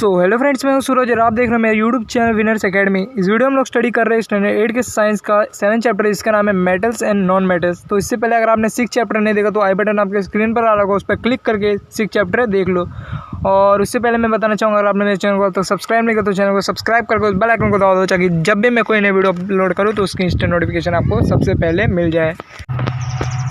Hello friends, मैं हूं सूरज और आप देख रहे हैं मेरे यूट्यूब चैनल विनर्स एकेडमी। इस वीडियो में हम लोग स्टडी कर रहे हैं स्टैंडर्ड 8 के साइंस का 7 चैप्टर, इसका नाम है मेटल्स एंड नॉन मेटल्स। तो इससे पहले अगर आपने 6 चैप्टर नहीं देखा तो आई बटन आपके स्क्रीन पर आ रहा होगा, उस पर क्लिक करके 6 चैप्टर देख लो। और उससे पहले मैं बताना चाहूँगा, अगर आपने मेरे चैनल को तो सब्सक्राइब नहीं किया तो चैनल को सब्सक्राइब करके उस बेल आइकन को दबा दो, ताकि जब भी मैं कोई नई वीडियो अपलोड करूँ तो उसकी इंस्टेंट नोटिफिकेशन आपको सबसे पहले मिल जाए।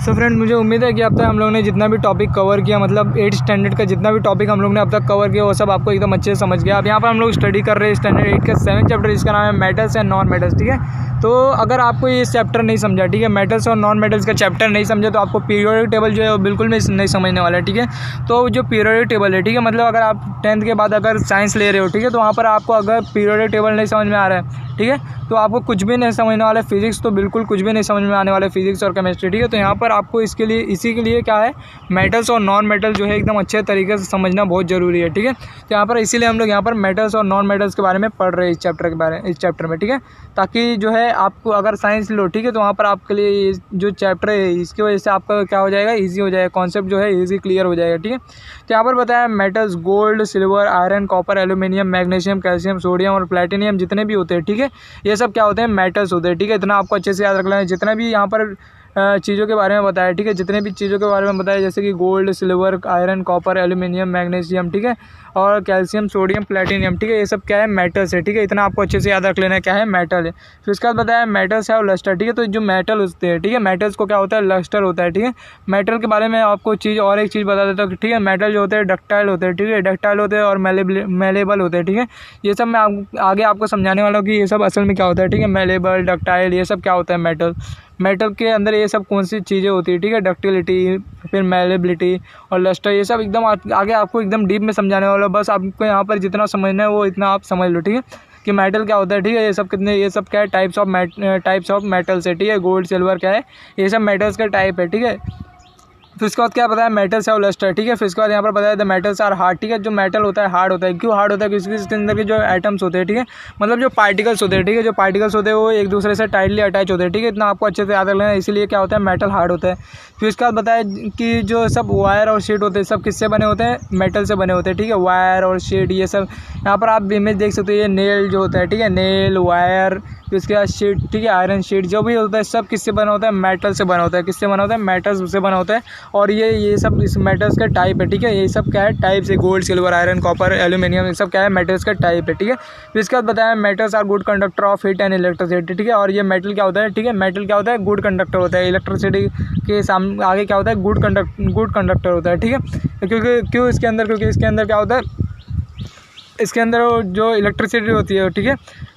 सो फ्रेंड, मुझे उम्मीद है कि अब तक हम लोग ने जितना भी टॉपिक कवर किया, मतलब 8 स्टैंडर्ड का जितना भी टॉपिक हम लोग ने अब तक कवर किया, वो सब आपको एकदम अच्छे से समझ गया। अब यहाँ पर हम लोग स्टडी कर रहे हैं स्टैंडर्ड 8 का 7 चैप्टर, जिसका नाम है मेटल्स एंड नॉन मेटल्स। ठीक है, तो अगर आपको ये चैप्टर नहीं समझा, ठीक है, मेटल्स और नॉन मेटल्स का चैप्टर नहीं समझा, तो आपको पीरियोडिक टेबल जो है वो बिल्कुल भी नहीं समझने वाला है। ठीक है, तो जो पीरियोडिक टेबल है, ठीक है, मतलब अगर आप 10th के बाद अगर साइंस ले रहे हो, ठीक है, तो वहाँ पर आपको अगर पीरियोडिक टेबल नहीं समझ में आ रहा है, ठीक है, तो आपको कुछ भी नहीं समझने वाला है। फिजिक्स तो बिल्कुल कुछ भी नहीं समझ में आने वाला है, फिजिक्स और केमिस्ट्री। ठीक है, तो यहाँ पर आपको इसी के लिए क्या है, मेटल्स और नॉन मेटल जो है एकदम अच्छे तरीके से समझना बहुत ज़रूरी है। ठीक है, तो यहाँ पर इसीलिए हम लोग यहाँ पर मेटल्स और नॉन मेटल्स के बारे में पढ़ रहे हैं इस चैप्टर में। ठीक है, ताकि जो है आपको अगर साइंस लो, ठीक है, तो वहाँ पर आपके लिए जो चैप्टर है इसकी वजह से आपका क्या हो जाएगा, ईजी हो जाएगा, कॉन्सेप्ट जो है ईजी क्लियर हो जाएगा। ठीक है, तो यहाँ पर बताया metals gold, silver, iron, copper, aluminium, magnesium, calcium, sodium और प्लेटिनियम जितने भी होते हैं, ठीक है, ये सब क्या होते हैं, मेटल्स होते हैं। ठीक है, इतना आपको अच्छे से याद रखना है। जितना भी यहाँ पर चीज़ों के बारे में बताया, ठीक है, जितने भी चीज़ों के बारे में बताया, जैसे कि gold, silver, iron, copper, aluminium, magnesium, ठीक है, और कैल्शियम, सोडियम, प्लेटिनियम, ठीक है, ये सब क्या है, मेटल्स है। ठीक है, इतना आपको अच्छे से याद रख लेना है, क्या है, मेटल है। फिर उसके बाद बताया मेटल्स है और लस्टर। ठीक है, तो जो मेटल होते हैं, ठीक है, मेटल्स को क्या होता है, लस्टर होता है। ठीक है, मेटल के बारे में आपको एक चीज़ बता देता हूँ। ठीक है, मेटल जो होते हैं डक्टाइल होते हैं, ठीक है, डक्टाइल होते हैं और मेलेबल होते हैं। ठीक है, ये सब मैं आगे आपको समझाने वाला हूँ कि ये सब असल में क्या होता है। ठीक है, मेलेबल, डक्टाइल, ये सब क्या होता है, मेटल के अंदर ये सब कौन सी चीज़ें होती है। ठीक है, डक्टिलिटी, फिर मेलेबिलिटी और लस्टर, ये सब एकदम आगे आपको एकदम डीप में समझाने वाला। बस आपको यहाँ पर जितना समझना है वो इतना आप समझ लो। ठीक है, कि मेटल क्या होता है। ठीक है, ये सब क्या है, टाइप्स ऑफ मेटल्स है। ठीक है, गोल्ड, सिल्वर क्या है, ये सब मेटल्स का टाइप है। ठीक है, फिर उसके बाद क्या बताया, मेटल्स है और लस्टर। ठीक है, फिर उसके बाद यहाँ पर बताया द मेटल्स आर हार्ड। ठीक है, जो मेटल होता है हार्ड होता है। क्यों हार्ड होता है, क्योंकि इसके अंदर के जो एटम्स होते हैं, ठीक है, मतलब जो पार्टिकल्स होते हैं, ठीक है, जो पार्टिकल्स होते हैं वो एक दूसरे से टाइटली अटैच होते हैं। ठीक है, इतना आपको अच्छे से याद रखना है, इसीलिए क्या होता है, मेटल हार्ड होता है। फिर उसके बाद बताया कि जो सब वायर और शीट होते हैं, सब किससे बने होते हैं, मेटल से बने होते हैं। ठीक है, वायर और शीट, ये सब यहाँ पर आप इमेज देख सकते हो, ये नेल जो होता है, ठीक है, नेल, वायर, फिर उसके बाद शीट, ठीक है, आयरन शीट, जो भी होता है सब किससे बना होता है, मेटल से बना होता है। किससे बना होता है, मेटल्स से बना होता है। और ये सब इस मेटल्स का टाइप है। ठीक है, ये सब क्या है, टाइप्स है, gold, silver, iron, copper, aluminium, ये सब क्या है, मेटल्स का टाइप है। ठीक है, फिर इसके बाद बताया metals are good conductor of heat and electricity. ठीक है, और ये मेटल क्या होता है, ठीक है, मेटल क्या होता है, गुड कंडक्टर होता है। इलेक्ट्रिसिटी के सामने आगे क्या होता है, गुड कंडक्टर होता है। ठीक है, क्योंकि इसके अंदर क्या होता है, इसके अंदर जो इलेक्ट्रिसिटी होती है, ठीक है,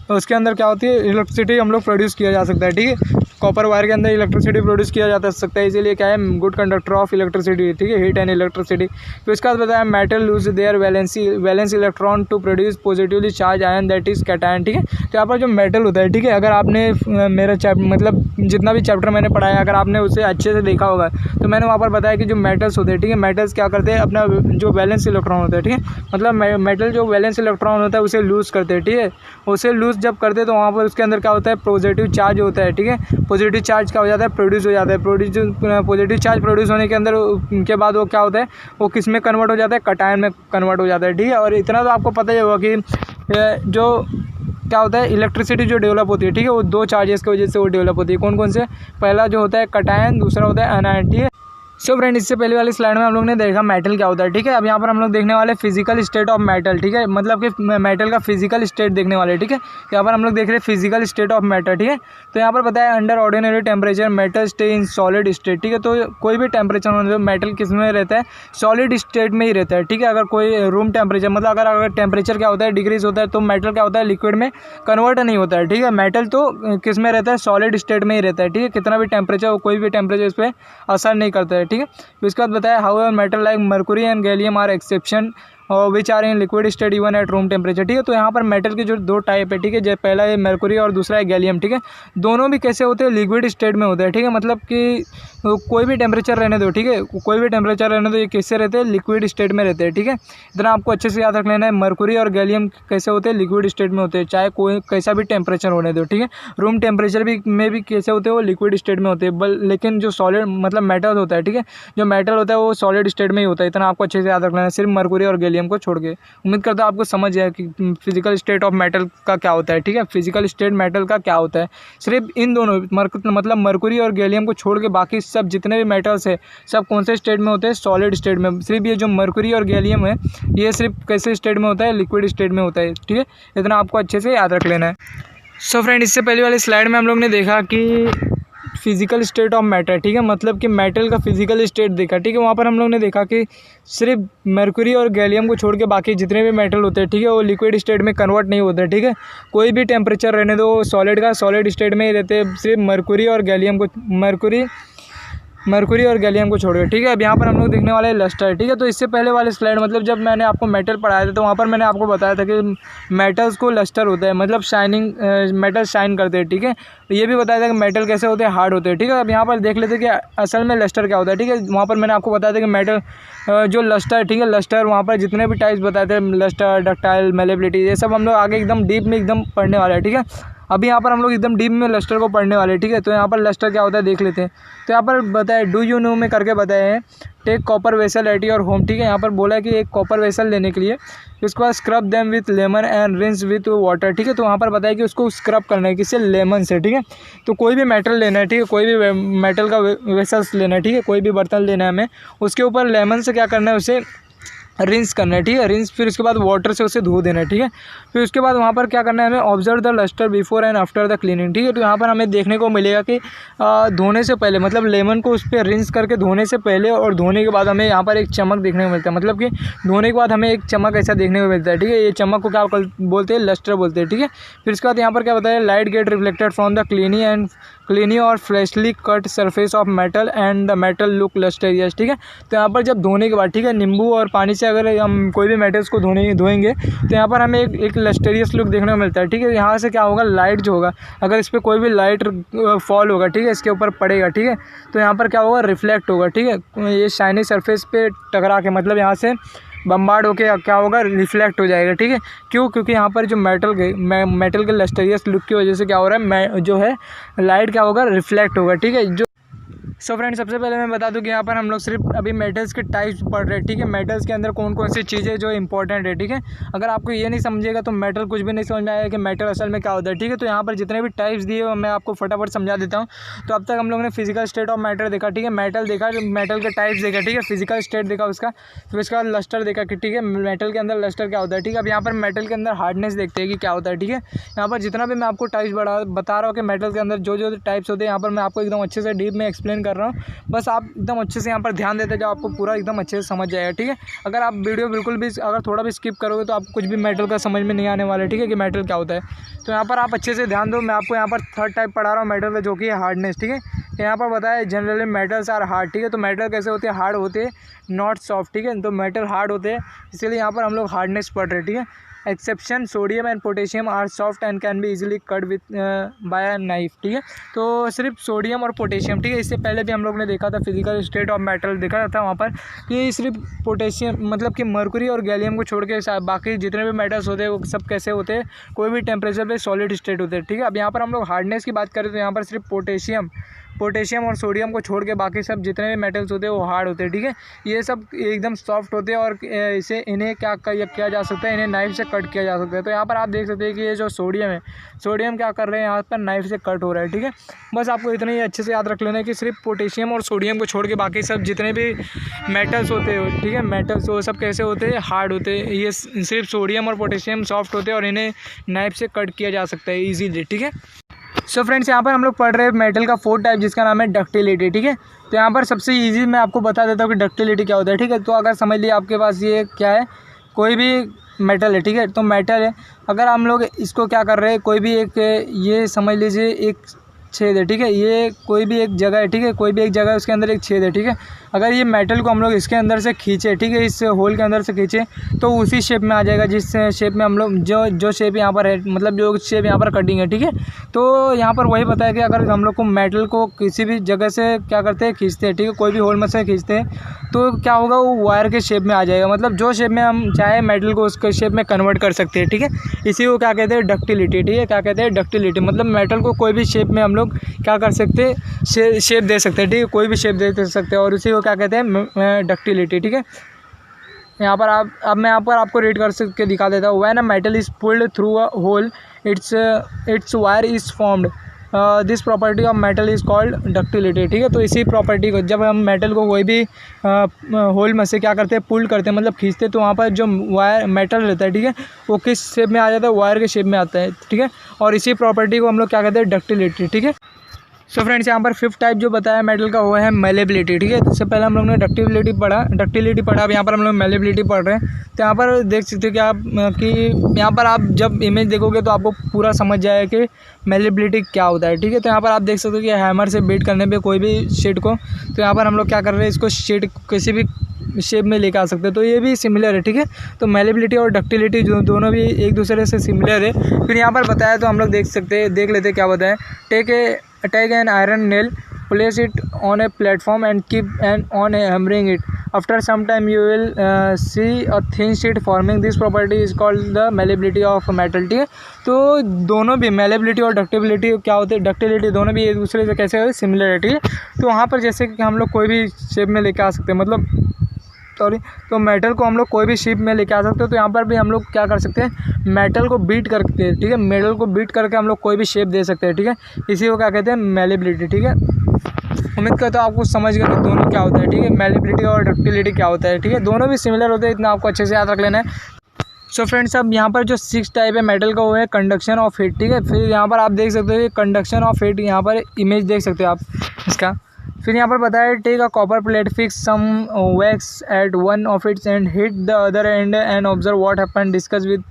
तो उसके अंदर क्या होती है, इलेक्ट्रिसिटी हम लोग प्रोड्यूस किया जा सकता है। ठीक है, कॉपर वायर के अंदर इलेक्ट्रिसिटी प्रोड्यूस किया जा सकता है, इसीलिए क्या है, गुड कंडक्टर ऑफ इलेक्ट्रिसिटी। ठीक है, हीट एंड इलेक्ट्रिसिटी। फिर उसके बाद बताया metal lose their valence electron to produce positively charge ion that is cation. ठीक है, तो यहाँ पर जो मेटल होता है, ठीक है, अगर आपने मेरा मतलब जितना भी चैप्टर मैंने पढ़ाया, अगर आपने उसे अच्छे से देखा होगा, तो मैंने वहाँ पर बताया कि जो मेटल्स होते हैं, ठीक है, मेटल्स क्या करते हैं, अपना जो वैलेंस इलेक्ट्रॉन होता है, ठीक है, मतलब मेटल जो वैलेंस इलेक्ट्रॉन होता है उसे लूज करते हैं। ठीक है, उसे लूज जब करते हैं तो वहाँ पर उसके अंदर क्या होता है, पॉजिटिव चार्ज होता है। ठीक है, पॉजिटिव चार्ज क्या हो जाता है, प्रोड्यूस हो जाता है। पॉजिटिव चार्ज प्रोड्यूस होने के अंदर के बाद वो क्या होता है, वो किस में कन्वर्ट हो जाता है, कैटायन में कन्वर्ट हो जाता है। ठीक है, और इतना तो आपको पता ही होगा कि जो क्या होता है, इलेक्ट्रिसिटी जो डेवलप होती है, ठीक है, वो 2 चार्जेस की वजह से वो डेवलप होती है। कौन कौन से, पहला जो होता है कैटायन, दूसरा होता है एनायन। ठीक है, सो फ्रेंड, इससे पहले वाली स्लाइड में हम लोग ने देखा मेटल क्या होता है। ठीक है, अब यहाँ पर हम लोग देखने वाले फिजिकल स्टेट ऑफ मेटल। ठीक है, मतलब कि मेटल का फिजिकल स्टेट देखने वाले। ठीक है, यहाँ पर हम लोग देख रहे हैं फिजिकल स्टेट ऑफ मेटल। ठीक है, तो यहाँ पर बताया under ordinary temperature metal stay in solid state. ठीक है, तो कोई भी टेम्परेचर में मेटल किस में रहता है, सॉलिड स्टेट में ही रहता है। ठीक है, अगर कोई रूम टेम्परेचर, मतलब अगर टेम्परेचर क्या होता है, डिग्रीज होता है, तो मेटल क्या होता है, लिक्विड में कन्वर्ट नहीं होता है। ठीक है, मेटल तो किस में रहता है, सॉलिड स्टेट में ही रहता है। ठीक है, कितना भी टेम्परेचर, कोई भी टेम्परेचर इस पर असर नहीं करता है। ठीक है, इसके बाद बताया how metal like mercury and gallium are exception which are in liquid state even at room temperature. ठीक है, तो यहाँ पर मेटल के जो 2 टाइप है, ठीक है, जो पहला है मर्कुरी और दूसरा है गैलियम। ठीक है, दोनों भी कैसे होते हैं, लिक्विड स्टेट में होते हैं। ठीक है, मतलब कि कोई भी टेम्परेचर रहने दो, ठीक है, कोई भी टेम्परेचर रहने दो, ये कैसे रहते हैं, लिक्विड स्टेट में रहते हैं। ठीक है, इतना आपको अच्छे से याद रख लेना है। मर्कुरी और गैलियम कैसे होते हैं, लिक्विड स्टेट में होते हैं, चाहे कोई कैसा भी टेम्परेचर होने दो। ठीक है, रूम टेम्परेचर में भी कैसे होते हैं, वो लिक्विड स्टेट में होते हैं। लेकिन जो सॉलिड मतलब मेटल होता है, ठीक है, जो मेटल होता है वो सॉलिड स्टेट में ही होता है। इतना आपको अच्छे से याद रख लेना है, सिर्फ मर्कुरी और गैलियम गैलियम को छोड़ के। उम्मीद करता हूँ आपको समझ आया कि फिजिकल स्टेट ऑफ मेटल का क्या होता है, ठीक है, फिजिकल स्टेट मेटल का क्या होता है। सिर्फ इन दोनों मतलब मरकुरी और गैलियम को छोड़ के बाकी सब जितने भी मेटल्स है सब कौन से स्टेट में होते हैं, सॉलिड स्टेट में। सिर्फ ये जो मरकुरी और गैलियम है ये सिर्फ कैसे स्टेट में होता है, लिक्विड स्टेट में होता है, ठीक है। इतना आपको अच्छे से याद रख लेना है। सो फ्रेंड, इससे पहले वाली स्लाइड में हम लोग ने देखा कि फिजिकल स्टेट ऑफ मैटर, ठीक है, मतलब कि मेटल का फिजिकल स्टेट देखा, ठीक है। वहाँ पर हम लोग ने देखा कि सिर्फ मरकुरी और गैलियम को छोड़ के बाकी जितने भी मेटल होते हैं, ठीक है, वो लिक्विड स्टेट में कन्वर्ट नहीं होते, ठीक है। कोई भी टेम्परेचर रहने दो सॉलिड का सॉलिड स्टेट में ही रहते हैं, सिर्फ मरकुरी और गैलियम को छोड़ के, ठीक है। अब यहाँ पर हम लोग देखने वाले हैं लस्टर, ठीक है। तो इससे पहले वाले स्लाइड मतलब जब मैंने आपको मेटल पढ़ाया था तो वहाँ पर मैंने आपको बताया था कि मेटल्स को लस्टर होता है, मतलब शाइनिंग मेटल शाइन करते हैं, ठीक है। ये भी बताया था कि मेटल कैसे होते हैं, हार्ड होते हैं, ठीक है। अब यहाँ पर देख लेते हैं कि असल में लस्टर क्या होता है, ठीक है। वहाँ पर मैंने आपको बताया था कि मेटल जो लस्टर है, ठीक है, लस्टर वहाँ पर जितने भी टाइप्स बताए थे, लस्टर, डक्टाइल, मेलेबिलिटी, ये सब हम लोग आगे एकदम डीप में एकदम पढ़ने वाले हैं, ठीक है। अभी यहाँ पर हम लोग एकदम डीप में लस्टर को पढ़ने वाले हैं, ठीक है। तो यहाँ पर लस्टर क्या होता है देख लेते हैं। तो यहाँ पर बताया डू यू नो में करके बताए हैं, take copper vessel at your home, ठीक है। यहाँ पर बोला है कि एक कॉपर वेसल लेने के लिए उसके बाद scrub them with lemon and rinse with water, ठीक है। तो वहाँ पर बताया कि उसको स्क्रब करना है किससे, लेमन से, ठीक है। तो कोई भी मेटल लेना है, ठीक है, कोई भी मेटल का वेसल्स लेना है, ठीक है, कोई भी बर्तन लेना है हमें, उसके ऊपर लेमन से क्या करना है, उसे रिंस करना है, ठीक है, रिंस, फिर उसके बाद वाटर से उसे धो देना है, ठीक है। फिर उसके बाद वहाँ पर क्या करना है हमें, observe the lustre before and after the cleaning, ठीक है। तो यहाँ पर हमें देखने को मिलेगा कि धोने से पहले मतलब लेमन को उस पर रिंस करके धोने से पहले और धोने के बाद हमें यहाँ पर एक चमक देखने को मिलता है, मतलब कि धोने के बाद हमें एक चमक ऐसा देखने को मिलता है, ठीक है। ये चमक को क्या बोलते हैं, लस्टर बोलते हैं, ठीक है। फिर उसके बाद यहाँ पर क्या बताया, light get reflected from the clean और freshly cut surface of metal and the metal look lustrous, ठीक है। तो यहाँ पर जब धोने के बाद, ठीक है, नींबू और पानी से अगर हम कोई भी मेटल्स को धोएंगे तो यहाँ पर हमें एक लस्टेरियस लुक देखने को मिलता है, ठीक है। यहाँ से क्या होगा, लाइट जो होगा अगर इस पर कोई भी लाइट फॉल होगा, ठीक है, इसके ऊपर पड़ेगा, ठीक है, तो यहाँ पर क्या होगा, रिफ्लेक्ट होगा, ठीक है, ये शाइनी सरफेस पे टकरा के मतलब यहाँ से बम्बार्ड होके क्या होगा, रिफ्लेक्ट हो जाएगा, ठीक है। क्यों, क्योंकि यहाँ पर जो मेटल के लस्टेरियस लुक की वजह से क्या हो रहा है, जो है लाइट क्या होगा, रिफ्लेक्ट होगा, ठीक है। जो सो फ्रेंड, सबसे पहले मैं बता दूं कि यहाँ पर हम लोग सिर्फ अभी मेटल्स के टाइप्स पढ़ रहे हैं, ठीक है। मेटल्स के अंदर कौन कौन सी चीज़ें जो इंपॉर्टेंट है, ठीक है। अगर आपको ये नहीं समझेगा तो मेटल कुछ भी नहीं समझ में आएगा कि मेटल असल में क्या होता है, ठीक है। तो यहाँ पर जितने भी टाइप्स दिए मैं आपको फटाफट समझा देता हूँ। तो अब तक हम लोग ने फिजिकल स्टेट ऑफ मैटर देखा, ठीक है, मेटल देखा, मेटल के टाइप्स देखा, ठीक है, फिजिकल स्टेट देखा उसका, फिर उसके बाद लस्टर देखा कि ठीक है मेटल के अंदर लस्टर क्या होता है, ठीक है। अब यहाँ पर मेटल के अंदर हार्डनेस देखते हैं कि क्या होता है, ठीक है। यहाँ पर जितना भी मैं आपको टाइप्स बता रहा हूँ कि मेटल के अंदर जो जो टाइप्स होते हैं यहाँ पर मैं आपको एकदम अच्छे से डीप में एक्सप्लेन कर रहा हूँ। बस आप एकदम अच्छे से यहाँ पर ध्यान देते जाओ, आपको पूरा एकदम अच्छे से समझ जाएगा, ठीक है। अगर आप वीडियो बिल्कुल भी अगर थोड़ा भी स्किप करोगे तो आपको कुछ भी मेटल का समझ में नहीं आने वाला है, ठीक है, कि मेटल क्या होता है। तो यहाँ पर आप अच्छे से ध्यान दो। मैं आपको यहाँ पर थर्ड टाइप पढ़ा रहा हूँ मेटल का, जो कि है हार्डनेस, ठीक है। यहाँ पर बताया जनरली मेटल्स आर हार्ड, ठीक है। तो मेटल कैसे होते हैं, हार्ड होते हैं, नॉट सॉफ्ट, ठीक है। तो मेटल हार्ड होते हैं, इसीलिए यहाँ पर हम लोग हार्डनेस पढ़ रहे हैं, ठीक है। Exception sodium and potassium are soft and can be easily cut with by a knife, ठीक है। तो सिर्फ सोडियम और पोटेशियम, ठीक है। इससे पहले भी हम लोग ने देखा था फिजिकल स्टेट ऑफ मेटल देखा था वहाँ पर कि सिर्फ पोटेशियम मतलब कि मरकुरी और गैलियम को छोड़ के बाकी जितने भी मेटल्स होते हैं वो सब कैसे होते हैं, कोई भी टेम्परेचर पे सॉलिड स्टेट होते हैं, ठीक है। अब यहाँ पर हम लोग हार्डनेस की बात करें तो यहाँ पर सिर्फ पोटेशियम और सोडियम को छोड़ के बाकी सब जितने भी मेटल्स होते हैं वो हार्ड होते हैं, ठीक है। ये सब एकदम सॉफ्ट होते हैं और इन्हें क्या किया जा सकता है, इन्हें नाइफ से कट किया जा सकता है। तो यहाँ पर आप देख सकते हैं कि ये जो सोडियम है, सोडियम क्या कर रहे हैं यहाँ पर, नाइफ से कट हो रहा है, ठीक है। बस आपको इतना ही अच्छे से याद रख लेना है कि सिर्फ पोटेशियम और सोडियम को छोड़ के बाकी सब जितने भी मेटल्स होते हैं, ठीक है, मेटल्स वो सब कैसे होते हैं, हार्ड होते हैं। ये सिर्फ सोडियम और पोटेशियम सॉफ्ट होते हैं और इन्हें नाइफ से कट किया जा सकता है ईजीली, ठीक है। सो फ्रेंड्स, यहाँ पर हम लोग पढ़ रहे हैं मेटल का फोर्थ टाइप जिसका नाम है डक्टिलिटी, ठीक है। तो यहाँ पर सबसे इजी मैं आपको बता देता हूँ कि डक्टिलिटी क्या होता है, ठीक है। तो अगर समझ लिए आपके पास ये क्या है, कोई भी मेटल है, ठीक है, तो मेटल है, अगर हम लोग इसको क्या कर रहे हैं, कोई भी एक ये समझ लीजिए एक छेद है, ठीक है, ये कोई भी एक जगह है, ठीक है, कोई भी एक जगह है उसके अंदर एक छेद है, ठीक है। अगर ये मेटल को हम लोग इसके अंदर से खींचे, ठीक है, इस होल के अंदर से खींचे तो उसी शेप में आ जाएगा जिस शेप में हम लोग जो शेप यहाँ पर है, मतलब जो शेप यहाँ पर कटिंग है, ठीक है। तो यहाँ पर वही पता है कि अगर हम लोग को मेटल को किसी भी जगह से क्या करते हैं, खींचते हैं, ठीक है, कोई भी होल में से खींचते हैं तो क्या होगा, वो वायर के शेप में आ जाएगा, मतलब जो शेप में हम चाहे मेटल को उसके शेप में कन्वर्ट कर सकते हैं, ठीक है। इसी को क्या कहते हैं, डक्टिलिटी, ठीक है। क्या कहते हैं, डक्टिलिटी, मतलब मेटल को कोई भी शेप में हम लोग क्या कर सकते हैं, शेप दे सकते हैं, ठीक है, कोई भी शेप दे सकते हैं और उसी को क्या कहते हैं, डक्टिलिटी, ठीक है। यहाँ पर आप अब मैं यहाँ पर आपको रीड कर के दिखा देता हूँ। When a metal is pulled through a hole its wire is formed, this property of metal is called ductility. ठीक है, तो इसी प्रॉपर्टी को जब हम मेटल को कोई भी होल में से क्या करते हैं, पुल करते हैं मतलब खींचते हैं, तो वहाँ पर जो वायर मेटल रहता है, ठीक है, वो किस शेप में आ जाता है, वायर के शेप में आता है। ठीक है, और इसी प्रॉपर्टी को हम लोग क्या कहते हैं, डक्टिलिटी। ठीक है, सो फ्रेंड्स यहाँ पर फिफ्थ टाइप जो बताया मेटल का वो है मेलेबिलिटी। ठीक है, तो इससे पहले हम लोग ने डक्टिलिटी पढ़ा, अब यहाँ पर हम लोग मेलेबिलिटी पढ़ रहे हैं। तो यहाँ पर देख सकते हो कि आप कि यहाँ पर आप जब इमेज देखोगे तो आपको पूरा समझ जाएगा कि मेलेबिलिटी क्या होता है। ठीक है, तो यहाँ पर आप देख सकते हो कि हैमर से बीट करने पे कोई भी शीट को, तो यहाँ पर हम लोग क्या कर रहे हैं, इसको शीट किसी भी शेप में लेकर आ सकते हैं, तो ये भी सिमिलर है। ठीक है, तो मेलेबिलिटी और डक्टिलिटी जो दोनों भी एक दूसरे से सिमिलर है। फिर यहाँ पर बताया तो हम लोग देख लेते क्या बताया। Take an iron nail, place it on a platform and keep on hammering it. After some time you will see a thin sheet forming. This property is called the malleability of metal. ठीक है, तो दोनों भी malleability और डक्टिबिलिटी क्या होते हैं, ductility दोनों भी एक दूसरे से कैसे सिमिलर है। ठीक है, तो वहाँ पर जैसे कि हम लोग कोई भी शेप में लेके आ सकते हैं, मतलब तो मेटल को हम लोग कोई भी शेप में लेके आ सकते हो। तो यहाँ पर भी हम लोग क्या कर सकते हैं, मेटल को बीट करके, ठीक है, मेटल को बीट करके हम लोग कोई भी शेप दे सकते हैं। ठीक है, इसी को क्या कहते हैं, मेलेबिलिटी। ठीक है, उम्मीद करता हूँ आपको समझ गए कि दोनों क्या होता है। ठीक है, मेलेबिलिटी और डक्टिलिटी क्या होता है। ठीक है, दोनों भी सिमिलर होते हैं, इतना आपको अच्छे से याद रख लेना है। सो फ्रेंड्स, अब यहाँ पर जो 6 टाइप है मेटल का वो है कंडक्शन ऑफ हीट। ठीक है, फिर यहाँ पर आप देख सकते हो कंडक्शन ऑफ हीट, यहाँ पर इमेज देख सकते हो आप इसका। फिर यहाँ पर बताया, take a copper plate, fix some wax at one of its end hit the other end observe what happen, discuss with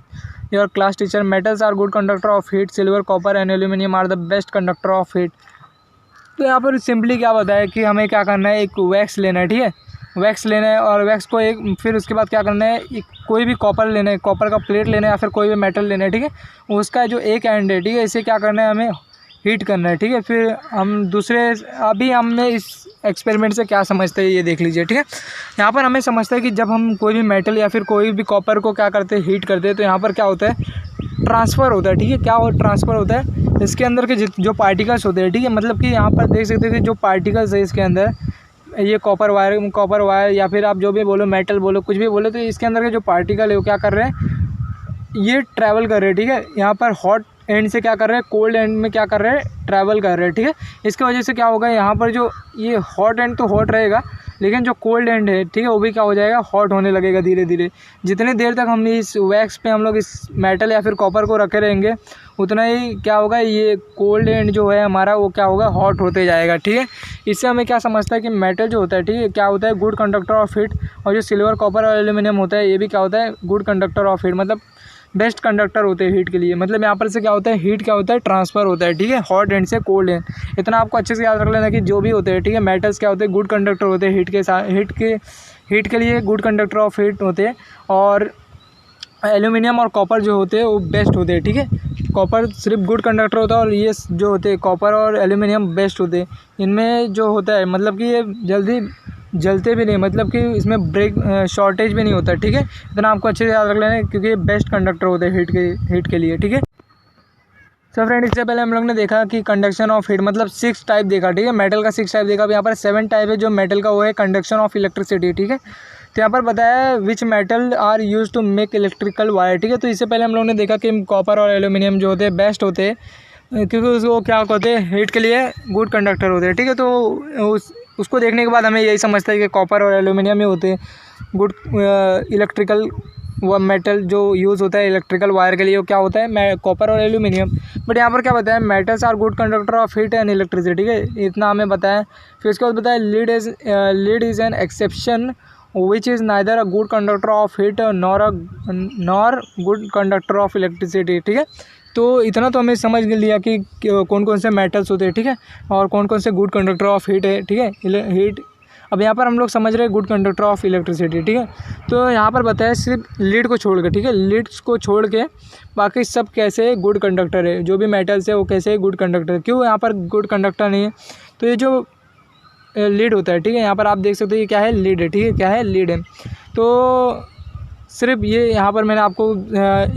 your class teacher. Metals are good conductor of heat, silver, copper and aluminium are the best conductor of heat. तो यहाँ पर simply क्या बताया कि हमें क्या करना है, एक वैक्स लेना है। ठीक है, वैक्स लेना है और वैक्स को फिर उसके बाद क्या करना है, कोई भी कॉपर लेना है, कॉपर का प्लेट लेना है या फिर कोई भी मेटल लेना है। ठीक है, उसका जो एक एंड है, ठीक है, इसे क्या करना है, हमें हीट करना है। ठीक है, फिर हम अभी हमने इस एक्सपेरिमेंट से क्या समझते हैं ये देख लीजिए। ठीक है, यहाँ पर हमें समझता है कि जब हम कोई भी मेटल या फिर कोई भी कॉपर को क्या करते हैं, हीट करते हैं, तो यहाँ पर क्या होता है, ट्रांसफ़र होता है। ठीक है, क्या ट्रांसफ़र होता है, इसके अंदर के जो पार्टिकल्स होते हैं, ठीक है, मतलब कि यहाँ पर देख सकते हैं कि जो पार्टिकल्स है इसके अंदर, ये कॉपर वायर या फिर आप जो भी बोलो, मेटल बोलो, कुछ भी बोलो, तो इसके अंदर के जो पार्टिकल है वो क्या कर रहे हैं, ये ट्रैवल कर रहे हैं। ठीक है, यहाँ पर हॉट एंड से क्या कर रहे हैं, कोल्ड एंड में क्या कर रहे हैं, ट्रैवल कर रहे हैं। ठीक है, इसकी वजह से क्या होगा, यहाँ पर जो ये हॉट एंड तो हॉट रहेगा, लेकिन जो कोल्ड एंड है, ठीक है, वो भी क्या हो जाएगा, हॉट होने लगेगा धीरे धीरे। जितने देर तक हम इस वैक्स पे हम लोग इस मेटल या फिर कॉपर को रखे रहेंगे, उतना ही क्या होगा, ये कोल्ड एंड जो है हमारा वो क्या होगा, हॉट होते जाएगा। ठीक है, इससे हमें क्या समझता है कि मेटल जो होता है, ठीक है, क्या होता है, गुड कंडक्टर ऑफ हीट। और जो सिल्वर, कॉपर और एल्यूमिनियम होता है, ये भी क्या होता है, गुड कंडक्टर ऑफ हीट, मतलब बेस्ट कंडक्टर होते हैं हीट के लिए। मतलब यहाँ पर से क्या होता है, हीट क्या होता है, ट्रांसफ़र होता है। ठीक है, हॉट एंड से कोल्ड एंड, इतना आपको अच्छे से याद रख लेना कि जो भी होते हैं, ठीक है, मेटल्स क्या होते हैं, गुड कंडक्टर होते हैं हीट के साथ, हीट के लिए गुड कंडक्टर ऑफ हीट होते हैं। और एल्यूमिनियम और कॉपर जो होते हैं वो बेस्ट होते हैं। ठीक है, कॉपर सिर्फ गुड कंडक्टर होता है और ये जो होते हैं कॉपर और एल्यूमिनियम बेस्ट होते हैं। इनमें जो होता है मतलब कि ये जल्दी जलते भी नहीं, मतलब कि इसमें शॉर्टेज भी नहीं होता। ठीक है, इतना आपको अच्छे से याद रख लेना क्योंकि ये बेस्ट कंडक्टर होते हैं हीट के लिए। ठीक है, सो फ्रेंड, इससे पहले हम लोग ने देखा कि कंडक्शन ऑफ हीट मतलब 6 टाइप देखा। ठीक है, मेटल का 6 टाइप देखा। अब यहाँ पर 7 टाइप है जो मेटल का, वो है कंडक्शन ऑफ इलेक्ट्रिसिटी। ठीक है, तो यहाँ पर बताया है which metal are use to make electrical wire. ठीक है, तो इससे पहले हम लोग ने देखा कि कॉपर और एल्यूमिनियम जो होते हैं बेस्ट होते हैं क्योंकि उसको क्या होते हैं, हीट के लिए गुड कंडक्टर होते हैं। ठीक है, तो उसको देखने के बाद हमें यही समझता है कि कॉपर और एल्यूमिनियम ही होते हैं गुड इलेक्ट्रिकल वो मेटल जो यूज़ होता है इलेक्ट्रिकल वायर के लिए, वो क्या होता है, कॉपर और एल्यूमिनियम। बट यहाँ पर क्या बताया, metals are good conductor of heat and electricity. ठीक है, इतना हमें बताया। फिर उसके बाद बताया lead is an exception which is neither a good conductor of heat nor good conductor of electricity. ठीक है, तो इतना तो हमें समझ लिया कि कौन कौन से मेटल्स होते हैं। ठीक है, और कौन कौन से गुड कंडक्टर ऑफ हीट है। ठीक है, हीट। अब यहाँ पर हम लोग समझ रहे हैं गुड कंडक्टर ऑफ इलेक्ट्रिसिटी। ठीक है, तो यहाँ पर बताया सिर्फ लीड को छोड़ के, ठीक है, लीड्स को छोड़ के बाकी सब कैसे गुड कंडक्टर है, जो भी मेटल्स है वो कैसे गुड कंडक्टर। क्यों यहाँ पर गुड कंडक्टर नहीं है, तो ये जो लीड होता है, ठीक है, यहाँ पर आप देख सकते हो ये क्या है, लीड है। ठीक है, क्या है, लीड है। तो सिर्फ ये यहाँ पर मैंने आपको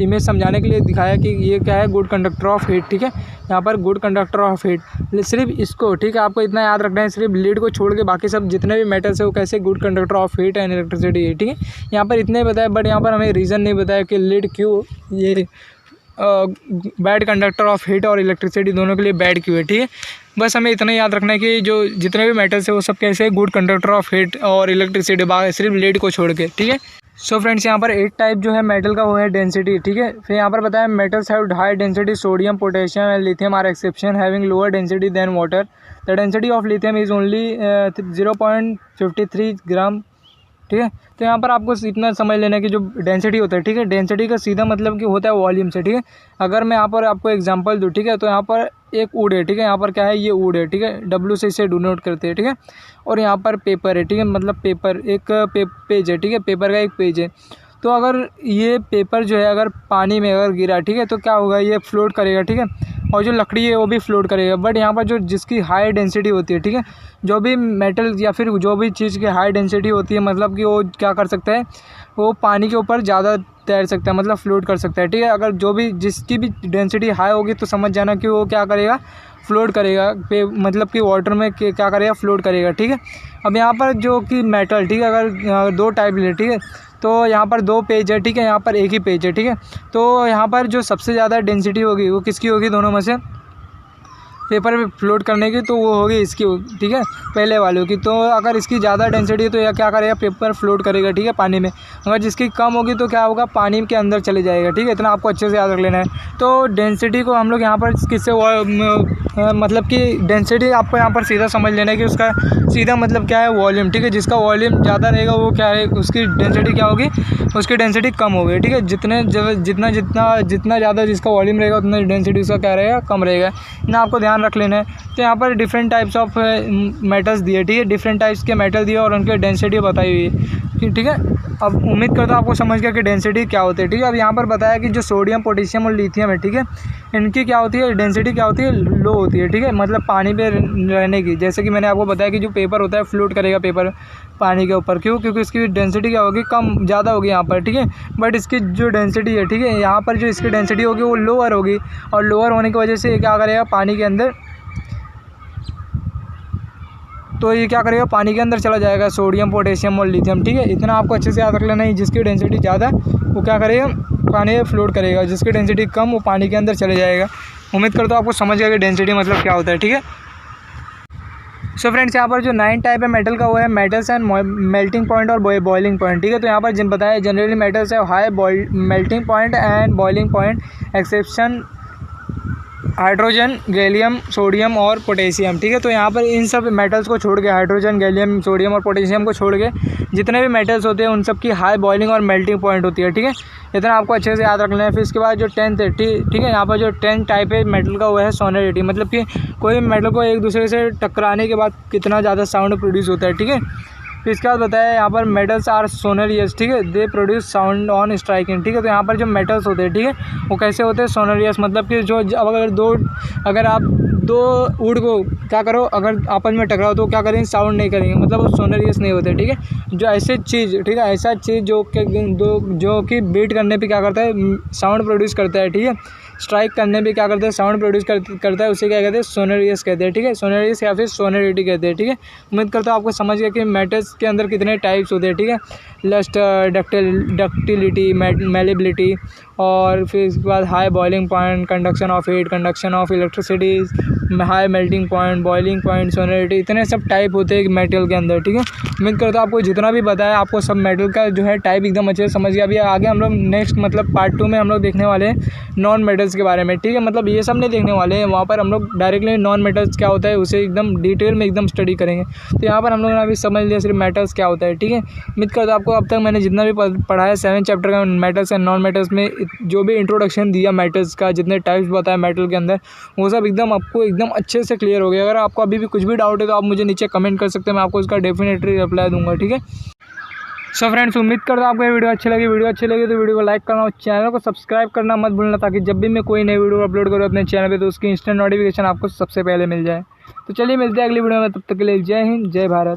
इमेज समझाने के लिए दिखाया कि ये क्या है, गुड कंडक्टर ऑफ हीट। ठीक है, यहाँ पर गुड कंडक्टर ऑफ हीट सिर्फ इसको, ठीक है, आपको इतना याद रखना है, सिर्फ लीड को छोड़ के बाकी सब जितने भी मेटल्स है वो कैसे good conductor of heat and electricity है। ठीक है, यहाँ पर इतने बताया, बट यहाँ पर हमें रीज़न नहीं बताया कि लीड क्यों ये बैड कंडक्टर ऑफ हीट और इलेक्ट्रिसिटी दोनों के लिए बैड क्यों है। ठीक है, बस हमें इतना याद रखना है कि जो जितने भी मेटल्स है वो सब कैसे गुड कंडक्टर ऑफ हीट और इलेक्ट्रिसिटी, सिर्फ लीड को छोड़ के। ठीक है, सो फ्रेंड्स यहाँ पर 8 टाइप जो है मेटल का वो है डेंसिटी। ठीक है, फिर यहाँ पर बताया metals have high density, sodium, potassium and lithium are exception having lower density than water. The density of lithium is only 0.53 gram. ठीक है, तो यहाँ पर आपको इतना समझ लेना कि जो डेंसिटी होता है, ठीक है, डेंसिटी का सीधा मतलब कि होता है वॉल्यूम से। ठीक है, अगर मैं यहाँ पर आपको एग्जांपल दूँ, ठीक है, तो यहाँ पर एक वुड है, ठीक है, यहाँ पर क्या है, ये वुड है, ठीक है, W से इसे डिनोट करते हैं। ठीक है, और यहाँ पर पेपर है, ठीक है, मतलब पेपर एक पेज है, ठीक है, पेपर का एक पेज है। तो अगर ये पेपर जो है अगर पानी में अगर गिरा, ठीक है, तो क्या होगा, ये फ्लोट करेगा। ठीक है, और जो लकड़ी है वो भी फ्लोट करेगा। बट यहाँ पर जो जिसकी हाई डेंसिटी होती है, ठीक है, जो भी मेटल या फिर जो भी चीज़ की हाई डेंसिटी होती है, मतलब कि वो क्या कर सकता है, वो पानी के ऊपर ज़्यादा तैर सकता है, मतलब फ्लोट कर सकता है। ठीक है, अगर जो भी जिसकी भी डेंसिटी हाई होगी तो समझ जाना कि वो क्या करेगा, फ्लोट करेगा मतलब कि वाटर में क्या करेगा, फ्लोट करेगा। ठीक है, अब यहाँ पर जो कि मेटल, ठीक है, अगर 2 टाइप ले, ठीक है, तो यहाँ पर 2 पेज है, ठीक है, यहाँ पर एक ही पेज है। ठीक है, तो यहाँ पर जो सबसे ज़्यादा डेंसिटी होगी वो किसकी होगी, दोनों में से पेपर पे फ्लोट करने की, तो वो होगी इसकी। ठीक है, पहले वालों की। तो अगर इसकी ज़्यादा डेंसिटी है तो यह क्या करेगा, पेपर फ्लोट करेगा। ठीक है, पानी में। अगर जिसकी कम होगी तो क्या होगा, पानी के अंदर चले जाएगा। ठीक है, इतना आपको अच्छे से याद रख लेना है। तो डेंसिटी को हम लोग यहाँ पर किससे मतलब कि डेंसिटी आपको यहाँ पर सीधा समझ लेना है कि उसका सीधा मतलब क्या है, वॉल्यूम। ठीक है, जिसका वॉल्यूम ज़्यादा रहेगा वो क्या है, उसकी डेंसिटी क्या होगी, उसकी डेंसिटी कम होगी। ठीक है, जितना ज़्यादा जिसका वॉल्यूम रहेगा उतना डेंसिटी उसका क्या रहेगा, कम रहेगा। ना आपको ध्यान रख लेना है। तो यहाँ पर डिफरेंट टाइप्स ऑफ मेटल्स दिए, ठीक है, डिफरेंट टाइप्स के मेटल दिए और उनके डेंसिटी बताई हुई है। ठीक है, अब उम्मीद करता हूँ आपको समझ गया कि डेंसिटी क्या होती है। ठीक है, अब यहाँ पर बताया कि जो सोडियम, पोटेशियम और लिथियम है, ठीक है, इनकी क्या होती है, डेंसिटी क्या होती है, लो होती है। ठीक है, मतलब पानी पे रहने की। जैसे कि मैंने आपको बताया कि जो पेपर होता है फ्लोट करेगा पेपर पानी के ऊपर। क्यों, क्योंकि इसकी डेंसिटी क्या होगी, कम ज़्यादा होगी यहाँ पर। ठीक है, बट इसकी जो डेंसिटी है, ठीक है, यहाँ पर जो इसकी डेंसिटी होगी वो लोअर होगी, और लोअर होने की वजह से ये क्या करेगा, पानी के अंदर, तो ये क्या करेगा, पानी के अंदर चला जाएगा, सोडियम, पोटेशियम और लिथियम। ठीक है, इतना आपको अच्छे से याद रख लेना है। जिसकी डेंसिटी ज़्यादा वो क्या करेगा, पानी में फ्लोट करेगा, जिसकी डेंसिटी कम वो पानी के अंदर चले जाएगा। उम्मीद करता हूँ आपको समझ गया कि डेंसिटी मतलब क्या होता है। ठीक है, सो फ्रेंड्स यहाँ पर जो 9 टाइप है मेटल का वो है मेटल्स एंड मेल्टिंग पॉइंट और बॉइलिंग पॉइंट। ठीक है, तो यहाँ पर जिन बताया जनरली मेटल्स है high melting point and boiling point, exception hydrogen, gallium, sodium और पोटेशियम। ठीक है, तो यहाँ पर इन सब मेटल्स को छोड़ के, हाइड्रोजन, गैलियम, सोडियम और पोटेशियम को छोड़ के जितने भी मेटल्स होते हैं उन सब की हाई बॉइलिंग और मेल्टिंग पॉइंट होती है। ठीक है, इतना आपको अच्छे से याद रखना है। फिर इसके बाद जो 10th है, ठीक है, यहाँ पर जो 10 टाइप है मेटल का वो है सोनोरिटी, मतलब कि कोई मेटल को एक दूसरे से टकराने के बाद कितना ज़्यादा साउंड प्रोड्यूस होता है। ठीक है, फिर इसके बाद बताया यहाँ पर मेटल्स आर सोनोरियस। ठीक है, they produce sound on striking. ठीक है, तो यहाँ पर जो मेटल्स होते हैं, ठीक है, वो कैसे होते हैं, सोनोरियस, मतलब कि जो अगर आप 2 वुड को क्या करो, अगर आपस में टकराओ तो क्या करेंगे, साउंड नहीं करेंगे, मतलब वो सोनोरियस नहीं होते। ठीक है, जो ऐसे चीज़, ठीक है, ऐसा चीज़ जो कि बीट करने पे क्या करता है, साउंड प्रोड्यूस करता है। ठीक है, स्ट्राइक करने पे क्या करता है, साउंड प्रोड्यूस करता है, उसे क्या कहते हैं, सोनोरियस कहते हैं। ठीक है, सोनोरियस या फिर सोनोरिटी कहते हैं। ठीक है, उम्मीद करता हूँ आपको समझ गया कि मेटल्स के अंदर कितने टाइप्स होते हैं। ठीक है, लस्टर, डक्टिलिटी, मेलेबिलिटी, और फिर इसके बाद high boiling point, conduction of heat, conduction of electricity, high melting point, boiling point, sonority, इतने सब टाइप होते हैं मेटल के अंदर। ठीक है, उम्मीद करता हूँ आपको जितना भी बताया आपको सब मेटल का जो है टाइप एकदम अच्छे से समझ गया। अभी आगे हम लोग नेक्स्ट मतलब पार्ट 2 में हम लोग देखने वाले हैं नॉन मेटल्स के बारे में। ठीक है, मतलब ये सब नहीं देखने वाले हैं, वहाँ पर हम लोग डायरेक्टली नॉन मेटल्स क्या होता है उसे एकदम डिटेल में एकदम स्टडी करेंगे। तो यहाँ पर हम लोगों ने अभी समझ लिया सिर्फ मेटल्स क्या होता है। ठीक है, उम्मीद करता हूँ आपको अब तक मैंने जितना भी पढ़ा है 7 चैप्टर का मेटल्स एंड नॉन मेटल्स में जो भी इंट्रोडक्शन दिया मेटल्स का, जितने टाइप्स बताया मेटल के अंदर, वो सब एकदम आपको एकदम अच्छे से क्लियर हो गया। अगर आपको अभी भी कुछ भी डाउट है तो आप मुझे नीचे कमेंट कर सकते हैं, मैं आपको उसका डेफिनेटली रिप्लाई दूंगा। ठीक है, सो फ्रेंड्स उम्मीद करता हूँ आपको ये वीडियो अच्छी लगी तो वीडियो को लाइक करना और चैनल को सब्सक्राइब करना मत भूलना, ताकि जब भी मैं कोई नई वीडियो अपलोड करूँ अपने चैनल पे तो उसकी इंस्टेंट नोटिफिकेशन आपको सबसे पहले मिल जाए। तो चलिए मिलते हैं अगली वीडियो में, तब तक के लिए जय हिंद, जय भारत।